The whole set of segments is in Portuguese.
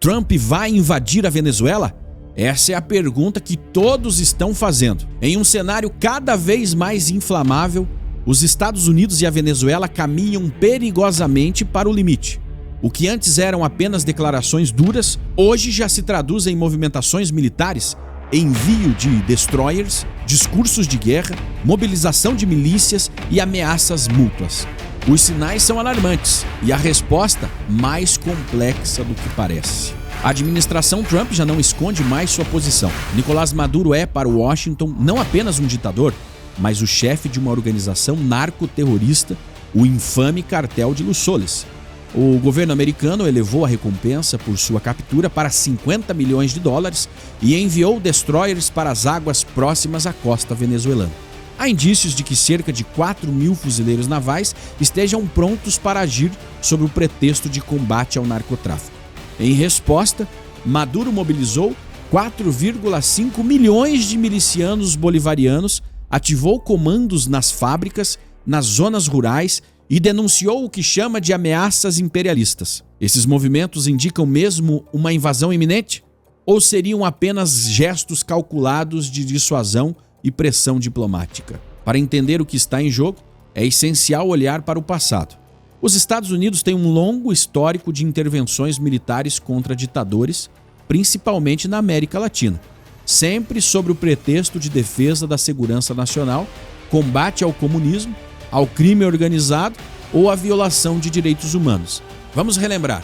Trump vai invadir a Venezuela? Essa é a pergunta que todos estão fazendo. Em um cenário cada vez mais inflamável, os Estados Unidos e a Venezuela caminham perigosamente para o limite. O que antes eram apenas declarações duras, hoje já se traduz em movimentações militares, envio de destroyers, discursos de guerra, mobilização de milícias e ameaças mútuas. Os sinais são alarmantes e a resposta mais complexa do que parece. A administração Trump já não esconde mais sua posição. Nicolás Maduro é, para Washington, não apenas um ditador, mas o chefe de uma organização narcoterrorista, o infame Cartel de Los Soles. O governo americano elevou a recompensa por sua captura para 50 milhões de dólares e enviou destroyers para as águas próximas à costa venezuelana. Há indícios de que cerca de 4.000 fuzileiros navais estejam prontos para agir sob o pretexto de combate ao narcotráfico. Em resposta, Maduro mobilizou 4,5 milhões de milicianos bolivarianos, ativou comandos nas fábricas, nas zonas rurais e denunciou o que chama de ameaças imperialistas. Esses movimentos indicam mesmo uma invasão iminente? Ou seriam apenas gestos calculados de dissuasão e pressão diplomática? Para entender o que está em jogo, é essencial olhar para o passado. Os Estados Unidos têm um longo histórico de intervenções militares contra ditadores, principalmente na América Latina, sempre sob o pretexto de defesa da segurança nacional, combate ao comunismo, ao crime organizado ou à violação de direitos humanos. Vamos relembrar.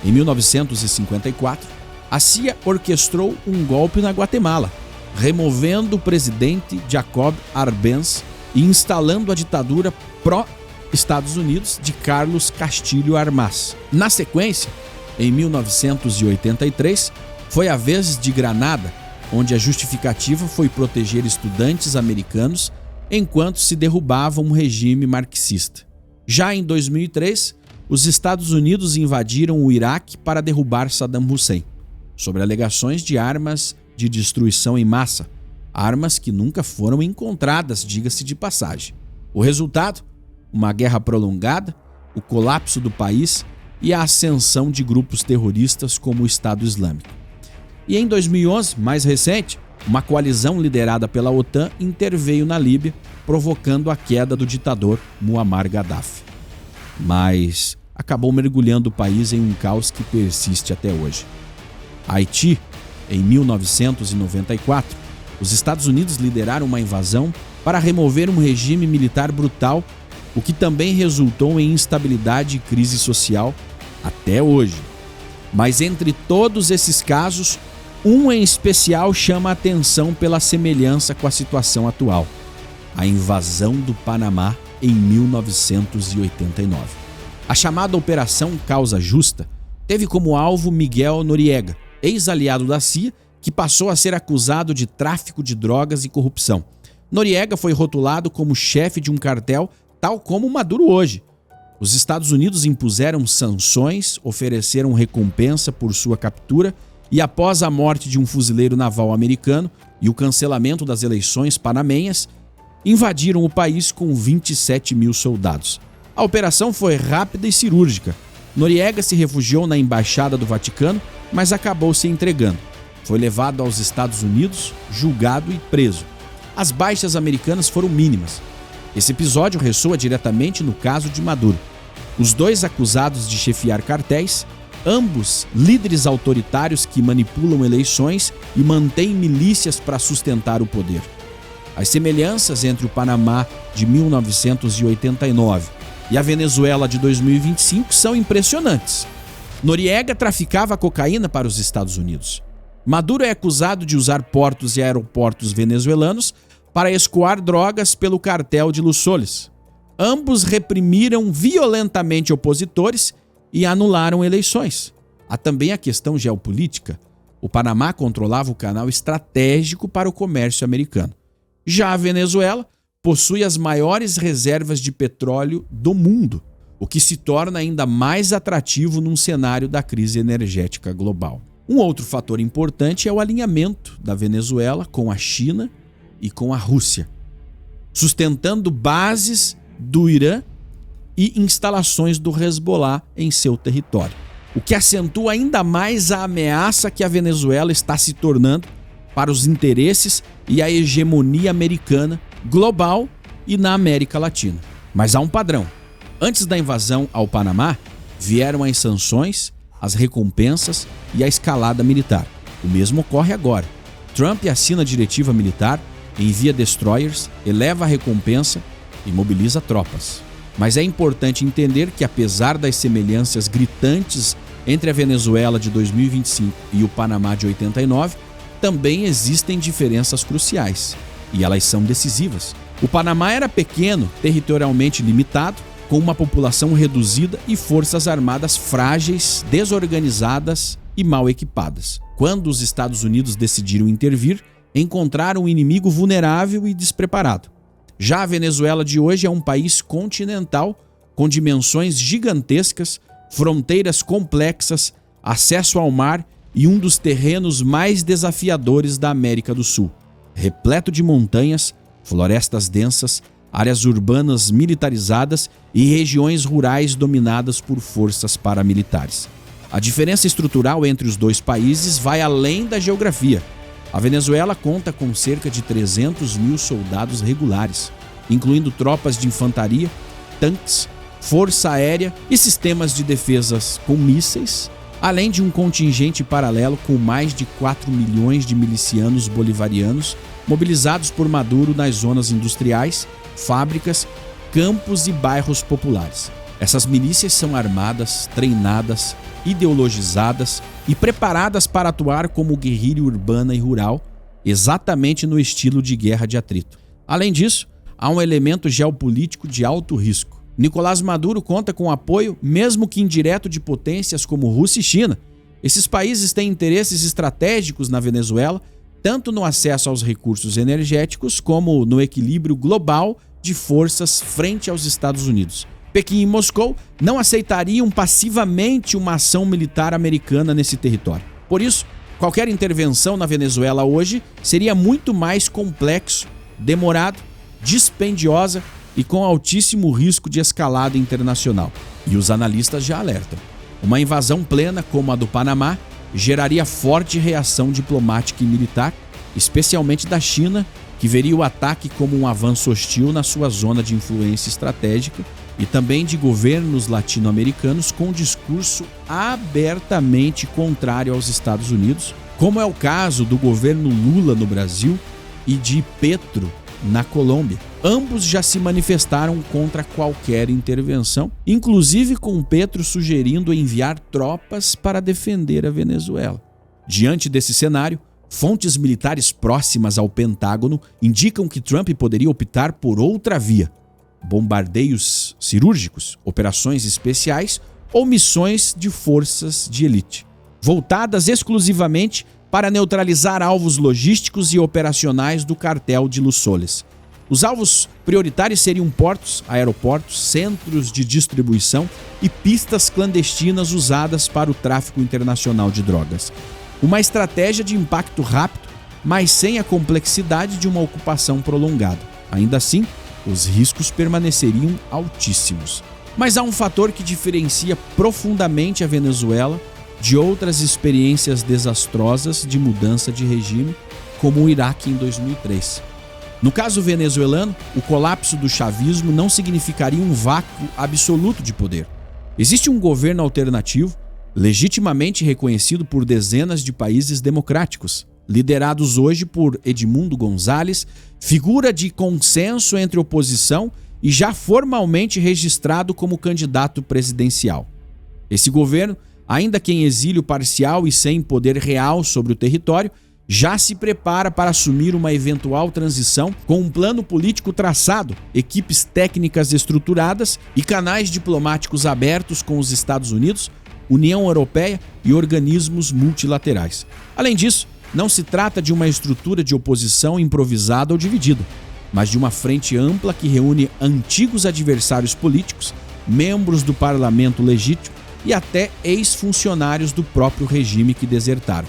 Em 1954, a CIA orquestrou um golpe na Guatemala, removendo o presidente Jacob Arbenz e instalando a ditadura pró-Estados Unidos de Carlos Castillo Armas. Na sequência, em 1983, foi a vez de Granada, onde a justificativa foi proteger estudantes americanos enquanto se derrubava um regime marxista. Já em 2003, os Estados Unidos invadiram o Iraque para derrubar Saddam Hussein, sob alegações de armas de destruição em massa, armas que nunca foram encontradas, diga-se de passagem. O resultado? Uma guerra prolongada, o colapso do país e a ascensão de grupos terroristas como o Estado Islâmico. E em 2011, mais recente, uma coalizão liderada pela OTAN interveio na Líbia, provocando a queda do ditador Muammar Gaddafi. Mas acabou mergulhando o país em um caos que persiste até hoje. Haiti, em 1994, os Estados Unidos lideraram uma invasão para remover um regime militar brutal, o que também resultou em instabilidade e crise social até hoje. Mas entre todos esses casos, um em especial chama a atenção pela semelhança com a situação atual: a invasão do Panamá em 1989. A chamada Operação Causa Justa teve como alvo Miguel Noriega, ex-aliado da CIA, que passou a ser acusado de tráfico de drogas e corrupção. Noriega foi rotulado como chefe de um cartel, tal como Maduro hoje. Os Estados Unidos impuseram sanções, ofereceram recompensa por sua captura e, após a morte de um fuzileiro naval americano e o cancelamento das eleições panamenhas, invadiram o país com 27 mil soldados. A operação foi rápida e cirúrgica. Noriega se refugiou na Embaixada do Vaticano, mas acabou se entregando. Foi levado aos Estados Unidos, julgado e preso. As baixas americanas foram mínimas. Esse episódio ressoa diretamente no caso de Maduro. Os dois acusados de chefiar cartéis, ambos líderes autoritários que manipulam eleições e mantêm milícias para sustentar o poder. As semelhanças entre o Panamá de 1989 e a Venezuela de 2025 são impressionantes. Noriega traficava cocaína para os Estados Unidos. Maduro é acusado de usar portos e aeroportos venezuelanos para escoar drogas pelo cartel de Los Soles. Ambos reprimiram violentamente opositores e anularam eleições. Há também a questão geopolítica. O Panamá controlava o canal estratégico para o comércio americano. Já a Venezuela possui as maiores reservas de petróleo do mundo, o que se torna ainda mais atrativo num cenário da crise energética global. Um outro fator importante é o alinhamento da Venezuela com a China e com a Rússia, sustentando bases do Irã e instalações do Hezbollah em seu território. o que acentua ainda mais a ameaça que a Venezuela está se tornando para os interesses e a hegemonia americana global e na América Latina. Mas há um padrão. Antes da invasão ao Panamá, vieram as sanções, as recompensas e a escalada militar. O mesmo ocorre agora. Trump assina a diretiva militar, envia destroyers, eleva a recompensa e mobiliza tropas. Mas é importante entender que, apesar das semelhanças gritantes entre a Venezuela de 2025 e o Panamá de 89, também existem diferenças cruciais, e elas são decisivas. O Panamá era pequeno, territorialmente limitado, com uma população reduzida e forças armadas frágeis, desorganizadas e mal equipadas. Quando os Estados Unidos decidiram intervir, encontraram um inimigo vulnerável e despreparado. Já a Venezuela de hoje é um país continental, com dimensões gigantescas, fronteiras complexas, acesso ao mar e um dos terrenos mais desafiadores da América do Sul, repleto de montanhas, florestas densas, áreas urbanas militarizadas e regiões rurais dominadas por forças paramilitares. A diferença estrutural entre os dois países vai além da geografia. A Venezuela conta com cerca de 300 mil soldados regulares, incluindo tropas de infantaria, tanques, força aérea e sistemas de defesas com mísseis, além de um contingente paralelo com mais de 4 milhões de milicianos bolivarianos mobilizados por Maduro nas zonas industriais, fábricas, campos e bairros populares. Essas milícias são armadas, treinadas, ideologizadas e preparadas para atuar como guerrilha urbana e rural, exatamente no estilo de guerra de atrito. Além disso, há um elemento geopolítico de alto risco. Nicolás Maduro conta com apoio, mesmo que indireto, de potências como Rússia e China. Esses países têm interesses estratégicos na Venezuela, tanto no acesso aos recursos energéticos como no equilíbrio global de forças frente aos Estados Unidos. Pequim e Moscou não aceitariam passivamente uma ação militar americana nesse território. Por isso, qualquer intervenção na Venezuela hoje seria muito mais complexo, demorado, dispendiosa e com altíssimo risco de escalada internacional. E os analistas já alertam. Uma invasão plena como a do Panamá geraria forte reação diplomática e militar, especialmente da China, que veria o ataque como um avanço hostil na sua zona de influência estratégica, e também de governos latino-americanos com discurso abertamente contrário aos Estados Unidos, como é o caso do governo Lula no Brasil e de Petro na Colômbia. Ambos já se manifestaram contra qualquer intervenção, inclusive com Petro sugerindo enviar tropas para defender a Venezuela. Diante desse cenário, fontes militares próximas ao Pentágono indicam que Trump poderia optar por outra via: bombardeios cirúrgicos, operações especiais ou missões de forças de elite, voltadas exclusivamente para neutralizar alvos logísticos e operacionais do cartel de Los Soles. Os alvos prioritários seriam portos, aeroportos, centros de distribuição e pistas clandestinas usadas para o tráfico internacional de drogas. Uma estratégia de impacto rápido, mas sem a complexidade de uma ocupação prolongada. Ainda assim, os riscos permaneceriam altíssimos. Mas há um fator que diferencia profundamente a Venezuela de outras experiências desastrosas de mudança de regime, como o Iraque em 2003. No caso venezuelano, o colapso do chavismo não significaria um vácuo absoluto de poder. Existe um governo alternativo, legitimamente reconhecido por dezenas de países democráticos, liderados hoje por Edmundo González, figura de consenso entre oposição e já formalmente registrado como candidato presidencial. Esse governo, ainda que em exílio parcial e sem poder real sobre o território, já se prepara para assumir uma eventual transição com um plano político traçado, equipes técnicas estruturadas e canais diplomáticos abertos com os Estados Unidos, União Europeia e organismos multilaterais. Além disso, não se trata de uma estrutura de oposição improvisada ou dividida, mas de uma frente ampla que reúne antigos adversários políticos, membros do parlamento legítimo e até ex-funcionários do próprio regime que desertaram.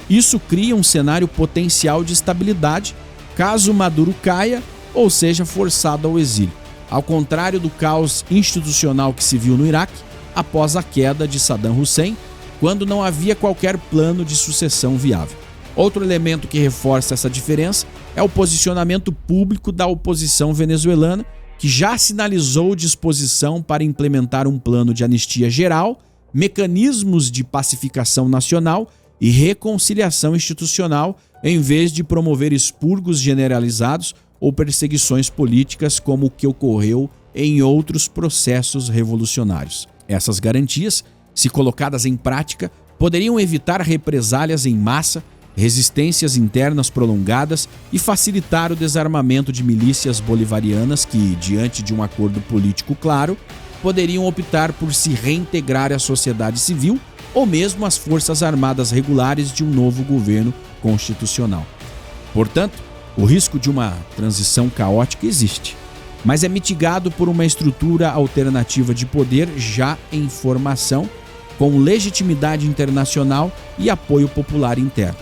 Isso cria um cenário potencial de estabilidade caso Maduro caia ou seja forçado ao exílio. Ao contrário do caos institucional que se viu no Iraque, após a queda de Saddam Hussein, quando não havia qualquer plano de sucessão viável. Outro elemento que reforça essa diferença é o posicionamento público da oposição venezuelana, que já sinalizou disposição para implementar um plano de anistia geral, mecanismos de pacificação nacional e reconciliação institucional, em vez de promover expurgos generalizados ou perseguições políticas como o que ocorreu em outros processos revolucionários. Essas garantias, se colocadas em prática, poderiam evitar represálias em massa, resistências internas prolongadas e facilitar o desarmamento de milícias bolivarianas que, diante de um acordo político claro, poderiam optar por se reintegrar à sociedade civil ou mesmo às forças armadas regulares de um novo governo constitucional. Portanto, o risco de uma transição caótica existe, mas é mitigado por uma estrutura alternativa de poder já em formação, com legitimidade internacional e apoio popular interno.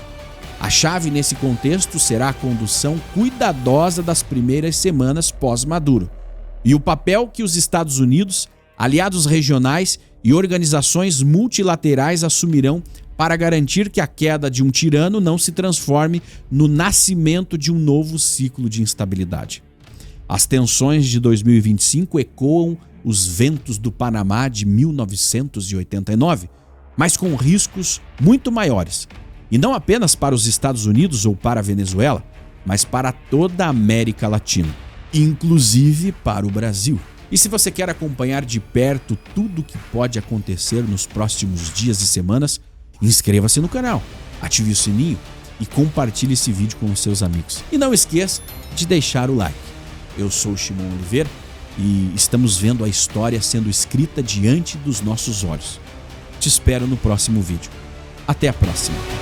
A chave nesse contexto será a condução cuidadosa das primeiras semanas pós-Maduro e o papel que os Estados Unidos, aliados regionais e organizações multilaterais assumirão para garantir que a queda de um tirano não se transforme no nascimento de um novo ciclo de instabilidade. As tensões de 2025 ecoam os ventos do Panamá de 1989, mas com riscos muito maiores. E não apenas para os Estados Unidos ou para a Venezuela, mas para toda a América Latina, inclusive para o Brasil. E se você quer acompanhar de perto tudo o que pode acontecer nos próximos dias e semanas, inscreva-se no canal, ative o sininho e compartilhe esse vídeo com os seus amigos. E não esqueça de deixar o like. Eu sou o Shimon Oliveira e estamos vendo a história sendo escrita diante dos nossos olhos. Te espero no próximo vídeo. Até a próxima!